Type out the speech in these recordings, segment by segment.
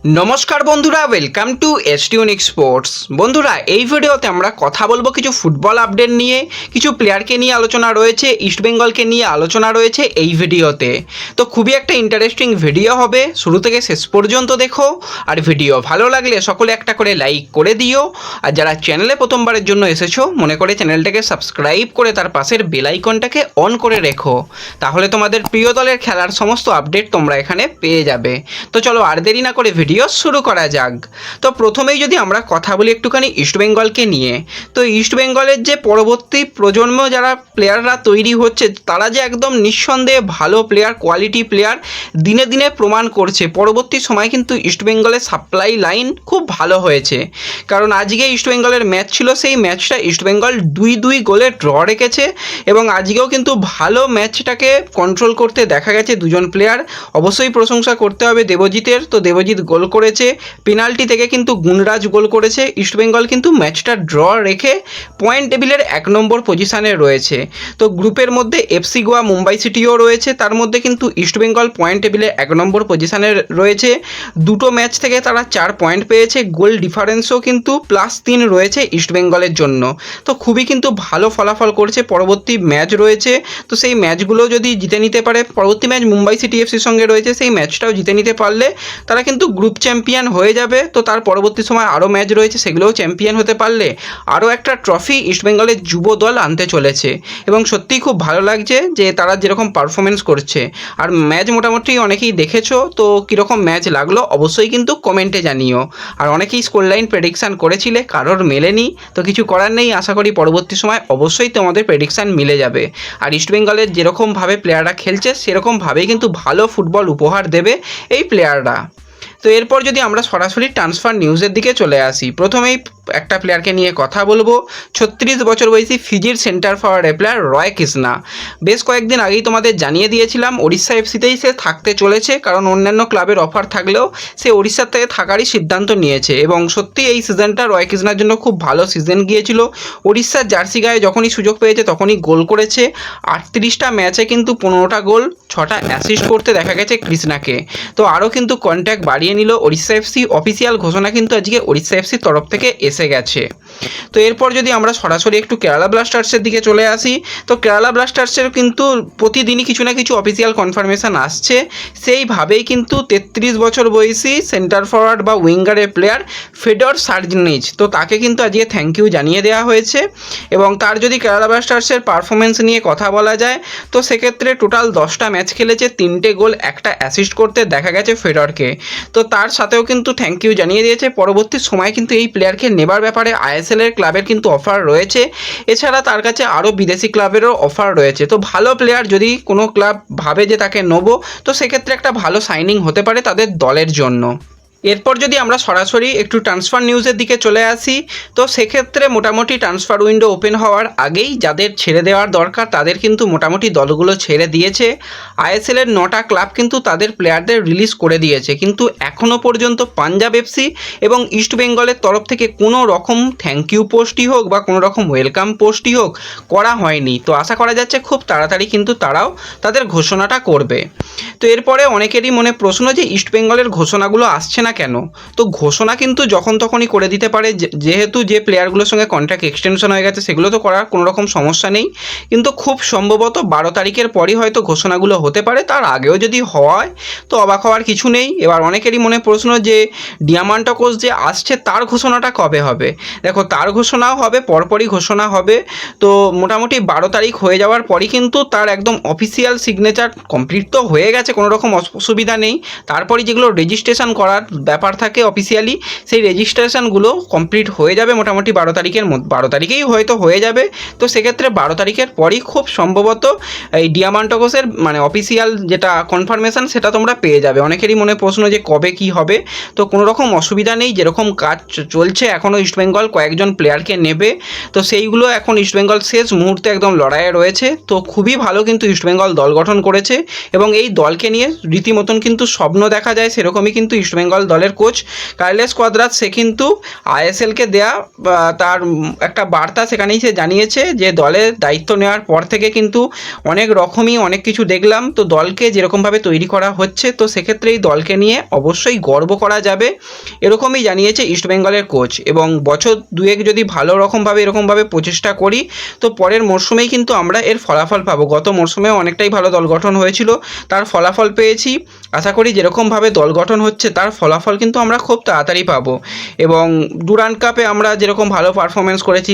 নমস্কার বন্ধুরা, welcome to এসটিউনিক sports. বন্ধুরা, এই ভিডিওতে আমরা কথা বলবো কিছু ফুটবল আপডেট নিয়ে, কিছু প্লেয়ারকে নিয়ে আলোচনা রয়েছে, ইস্টবেঙ্গলকে নিয়ে আলোচনা রয়েছে এই ভিডিওতে। তো খুবই একটা ইন্টারেস্টিং ভিডিও হবে, শুরু থেকে শেষ পর্যন্ত দেখো। আর ভিডিও ভালো লাগলে সকলে একটা করে লাইক করে দিও। আর যারা চ্যানেলে প্রথমবারের জন্য এসেছো, মনে করে চ্যানেলটাকে সাবস্ক্রাইব করে তার পাশের বেল আইকনটাকে অন করে রেখো, তাহলে তোমাদের প্রিয় দলের খেলার সমস্ত আপডেট তোমরা এখানে পেয়ে যাবে। তো চলো আর দেরি না করে ভিডিও শুরু করা যাক। তো প্রথমেই যদি আমরা কথা বলি একটুখানি ইস্টবেঙ্গলকে নিয়ে, তো ইস্টবেঙ্গলের যে পরবর্তী প্রজন্ম যারা প্লেয়াররা তৈরি হচ্ছে, তারা যে একদম নিঃসন্দেহে ভালো প্লেয়ার, কোয়ালিটি প্লেয়ার দিনে দিনে প্রমাণ করছে। পরবর্তী সময় কিন্তু ইস্টবেঙ্গলের সাপ্লাই লাইন খুব ভালো হয়েছে, কারণ আজকে ইস্টবেঙ্গলের ম্যাচ ছিল, সেই ম্যাচটা ইস্টবেঙ্গল 2-2 গোলে ড্র রেখেছে এবং আজকেও কিন্তু ভালো ম্যাচটাকে কন্ট্রোল করতে দেখা গেছে দুজন প্লেয়ার। অবশ্যই প্রশংসা করতে হবে দেবজিতের, তো দেবজিৎ গোল করেছে, পেনাল্টি থেকে কিন্তু গুণরাজ গোল করেছে। ইস্টবেঙ্গল কিন্তু ম্যাচটা ড্র রেখে পয়েন্ট টেবিলের 1 নম্বর পজিশানে রয়েছে। তো গ্রুপের মধ্যে এফসি গোয়া, মুম্বাই সিটিও রয়েছে, তার মধ্যে কিন্তু ইস্টবেঙ্গল পয়েন্ট টেবিলে 1 নম্বর পজিশানে রয়েছে। দুটো ম্যাচ থেকে তারা 4 পয়েন্ট পেয়েছে, গোল ডিফারেন্সও কিন্তু +3 রয়েছে ইস্টবেঙ্গলের জন্য। তো খুবই কিন্তু ভালো ফলাফল করছে। পরবর্তী ম্যাচ রয়েছে, তো সেই ম্যাচগুলো যদি জিতে নিতে পারে, পরবর্তী ম্যাচ মুম্বাই সিটি এফসির সঙ্গে রয়েছে, সেই ম্যাচটাও জিতে নিতে পারলে তারা কিন্তু গ্রুপ চ্যাম্পিয়ন হয়ে যাবে। তো তার পরবর্তী সময় আরও ম্যাচ রয়েছে, সেগুলোও চ্যাম্পিয়ন হতে পারলে আরও একটা ট্রফি ইস্টবেঙ্গলের যুব দল আনতে চলেছে। এবং সত্যিই খুব ভালো লাগছে যে তারা যেরকম পারফরমেন্স করছে। আর ম্যাচ মোটামুটি অনেকেই দেখেছো, তো কীরকম ম্যাচ লাগলো অবশ্যই কিন্তু কমেন্টে জানিও। আর অনেকেই স্কোর লাইন প্রেডিকশান করেছিলে, কারোর মেলেনি, তো কিছু করার নেই। আশা করি পরবর্তী সময় অবশ্যই তোমাদের প্রেডিকশান মিলে যাবে। আর ইস্টবেঙ্গলের যেরকমভাবে প্লেয়াররা খেলছে, সেরকমভাবেই কিন্তু ভালো ফুটবল উপহার দেবে এই প্লেয়াররা। তো এরপর যদি আমরা সরাসরি ট্রান্সফার নিউজের দিকে চলে আসি, প্রথমেই একটা প্লেয়ারকে নিয়ে কথা বলবো। 36 বছর বয়সী ফিজির সেন্টার ফরওয়ার্ড প্লেয়ার রয় কৃষ্ণা। বেশ কয়েকদিন আগেই তোমাদের জানিয়ে দিয়েছিলাম ওড়িশা এফসিতেই সে থাকতে চলেছে, কারণ অন্যান্য ক্লাবের অফার থাকলেও সে ওড়িশার থেকে থাকারই সিদ্ধান্ত নিয়েছে। এবং সত্যি এই সিজনটা রয় কৃষ্ণার জন্য খুব ভালো সিজন গিয়েছিল। ওড়িশার জার্সি গায়ে যখনই সুযোগ পেয়েছে তখনই গোল করেছে। 38টা ম্যাচে কিন্তু 15টা গোল, 6টা অ্যাসিস্ট করতে দেখা গেছে কৃষ্ণাকে। তো আরও কিন্তু কন্ট্যাক্ট বাড়িয়ে নিল ওড়িশা এফসি। অফিসিয়াল ঘোষণা কিন্তু আজকে ওড়িশা এফসির তরফ থেকে এসে গেছে। তো এরপর যদি আমরা সরাসরি একটু কেরালা ব্লাস্টার্সের দিকে চলে আসি, তো কেরালা ব্লাস্টার্সের কিন্তু প্রতিদিনই কিছু না কিছু অফিসিয়াল কনফার্মেশন আসছে। সেইভাবেই কিন্তু 33 বছর বয়সী সেন্টার ফরওয়ার্ড বা উইঙ্গারের প্লেয়ার ফেডর সার্জিনিচ, তো তাকে কিন্তু আজকে থ্যাংক ইউ জানিয়ে দেওয়া হয়েছে। এবং তার যদি কেরালা ব্লাস্টার্সের পারফরমেন্স নিয়ে কথা বলা যায়, তো সেক্ষেত্রে টোটাল 10টা ম্যাচ খেলেছে, 3টে গোল, 1টা অ্যাসিস্ট করতে দেখা গেছে ফেডরকে। তো তার সাথেও কিন্তু থ্যাংক ইউ জানিয়ে দিয়েছে। পরবর্তী সময় কিন্তু এই প্লেয়ারকে নেবার ব্যাপারে আইএসএলের ক্লাবের কিন্তু অফার রয়েছে, এছাড়া তার কাছে আরও বিদেশি ক্লাবেরও অফার রয়েছে। তো ভালো প্লেয়ার যদি কোনো ক্লাব ভাবে যে তাকে নেবো, তো সেক্ষেত্রে একটা ভালো সাইনিং হতে পারে তাদের দলের জন্য। এরপর যদি আমরা সরাসরি একটু ট্রান্সফার নিউজের দিকে চলে আসি, তো সেক্ষেত্রে মোটামুটি ট্রান্সফার উইন্ডো ওপেন হওয়ার আগেই যাদের ছেড়ে দেওয়ার দরকার তাদের কিন্তু মোটামুটি দলগুলো ছেড়ে দিয়েছে। আইএসএলের 9টা ক্লাব কিন্তু তাদের প্লেয়ারদের রিলিজ করে দিয়েছে, কিন্তু এখনও পর্যন্ত পাঞ্জাব এফসি এবং ইস্টবেঙ্গলের তরফ থেকে কোনো রকম থ্যাংক ইউ পোস্টই হোক বা কোনো রকম ওয়েলকাম পোস্টই হোক করা হয়নি। তো আশা করা যাচ্ছে খুব তাড়াতাড়ি কিন্তু তারাও তাদের ঘোষণাটা করবে। তো এরপরে অনেকেরই মনে প্রশ্ন যে ইস্টবেঙ্গলের ঘোষণাগুলো আসছে না কেন। তো ঘোষণা কিন্তু যখন তখনই করে দিতে পারে, যেহেতু যে প্লেয়ারগুলোর সঙ্গে কন্ট্রাক্ট এক্সটেনশন হয়ে গেছে সেগুলো তো করার কোনো রকম সমস্যা নেই, কিন্তু খুব সম্ভবত 12 তারিখের পরই হয়তো ঘোষণাগুলো হতে পারে। তার আগেও যদি হয় তো অবাক হওয়ার কিছু নেই। এবার অনেকেরই মনে প্রশ্ন যে ডিয়ামান্টাকোস যে আসছে তার ঘোষণাটা কবে হবে। দেখো, তার ঘোষণাও হবে, পরপরই ঘোষণা হবে। তো মোটামুটি 12 তারিখ হয়ে যাওয়ার পরই কিন্তু তার একদম অফিসিয়াল সিগনেচার কমপ্লিট তো হয়ে গেছে, কোনো রকম অসুবিধা নেই। তারপরে যেগুলো রেজিস্ট্রেশন করার ব্যাপার থাকে অফিসিয়ালি, সেই রেজিস্ট্রেশনগুলো কমপ্লিট হয়ে যাবে মোটামুটি 12 তারিখের মধ্যে, 12 তারিখেই হয়তো হয়ে যাবে। তো সেক্ষেত্রে 12 তারিখের পরই খুব সম্ভবত এই ডিয়ামান্টাকোসের মানে অফিসিয়াল যেটা কনফার্মেশন সেটা তোমরা পেয়ে যাবে। অনেকেরই মনে প্রশ্ন যে কবে কি হবে, তো কোনো রকম অসুবিধা নেই। যেরকম কাজ চলছে এখনও ইস্টবেঙ্গল কয়েকজন প্লেয়ারকে নেবে, তো সেইগুলো এখন ইস্টবেঙ্গল শেষ মুহূর্তে একদম লড়াইয়ে রয়েছে। তো খুবই ভালো কিন্তু ইস্টবেঙ্গল দল গঠন করেছে এবং এই দলকে নিয়ে রীতিমতন কিন্তু স্বপ্ন দেখা যায়, সেরকমই কিন্তু ইস্টবেঙ্গল দলের কোচ কার্লোস কোয়াদ্রাস, সে কিন্তু আইএসএলকে দেয়া তার একটা বার্তা সেখানেই সে জানিয়েছে যে দলের দায়িত্ব নেওয়ার পর থেকে কিন্তু অনেক কিছু দেখলাম, তো দলকে যেরকমভাবে তৈরি করা হচ্ছে তো সেক্ষেত্রে এই দলকে নিয়ে অবশ্যই গর্ব করা যাবে, এরকমই জানিয়েছে ইস্টবেঙ্গলের কোচ। এবং বছর দুয়েক যদি ভালো রকমভাবে এরকমভাবে প্রচেষ্টা করি তো পরের মরশুমেই কিন্তু আমরা এর ফলাফল পাবো। গত মরশুমেও অনেকটাই ভালো দল গঠন হয়েছিল, তার ফলাফল পেয়েছি। আশা করি যেরকমভাবে দল গঠন হচ্ছে তার ফলাফল কিন্তু আমরা খুব তাড়াতাড়ি পাবো। এবং ডুরান্ড কাপে আমরা যেরকম ভালো পারফরমেন্স করেছি,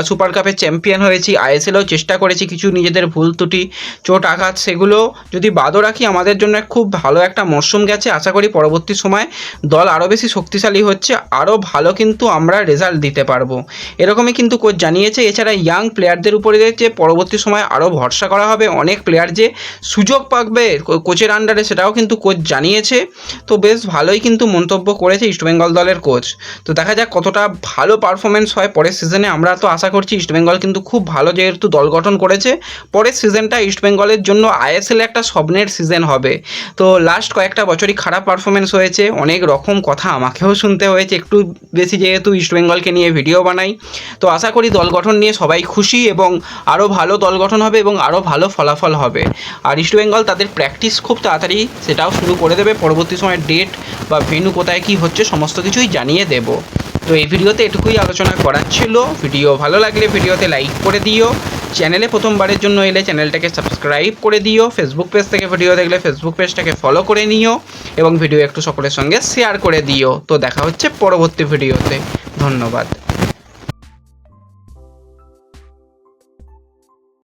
সুপার কাপে চ্যাম্পিয়ন হয়েছি, আইএসএলেও চেষ্টা করেছি, কিছু নিজেদের ভুল ত্রুটি চোট আঘাত সেগুলো যদি বাদও রাখি আমাদের জন্য খুব ভালো একটা মরশুম গেছে। আশা করি পরবর্তী সময় দল আরও বেশি শক্তিশালী হচ্ছে, আরও ভালো কিন্তু আমরা রেজাল্ট দিতে পারবো, এরকমই কিন্তু কোচ জানিয়েছে। এছাড়া ইয়াং প্লেয়ারদের উপরে যে পরবর্তী সময় আরও ভরসা করা হবে, অনেক প্লেয়ার যে সুযোগ পাবে কোচের আন্ডারে সেটাও কিন্তু কোচ জানিয়েছে। তো বেশ ভালোই কিন্তু মন্তব্য করেছে ইস্টবেঙ্গল দলের কোচ। তো দেখা যাক কতটা ভালো পারফরমেন্স হয় পরের সিজনে। আমরা তো আশা করছি ইস্টবেঙ্গল কিন্তু খুব ভালো যেহেতু দল গঠন করেছে, পরের সিজনটা ইস্টবেঙ্গলের জন্য আইএসএল একটা স্বপ্নের সিজন হবে। তো লাস্ট কয়েকটা বছরই খারাপ পারফরমেন্স হয়েছে, অনেক রকম কথা আমাকেও শুনতে হয়েছে একটু বেশি, যেহেতু ইস্টবেঙ্গলকে নিয়ে ভিডিও বানাই। তো আশা করি দল গঠন নিয়ে সবাই খুশি এবং আরও ভালো দল গঠন হবে এবং আরও ভালো ফলাফল হবে। আর ইস্টবেঙ্গল তাদের প্র্যাকটিস খুব তাড়াতাড়ি সেটাও শুরু করে দেবে, পরবর্তী সময় ডেট বা ভেন্যু কোথায় কী হচ্ছে সমস্ত কিছুই জানিয়ে দেব। তো এই ভিডিওতে এটুকুই আলোচনা করার ছিল। ভিডিও ভালো লাগলে ভিডিওতে লাইক করে দিও, চ্যানেলে প্রথমবারের জন্য এলে চ্যানেলটাকে সাবস্ক্রাইব করে দিও, ফেসবুক পেজ থেকে ভিডিও দেখলে ফেসবুক পেজটাকে ফলো করে নিও এবং ভিডিও একটু সকলের সঙ্গে শেয়ার করে দিও। তো দেখা হচ্ছে পরবর্তী ভিডিওতে, ধন্যবাদ।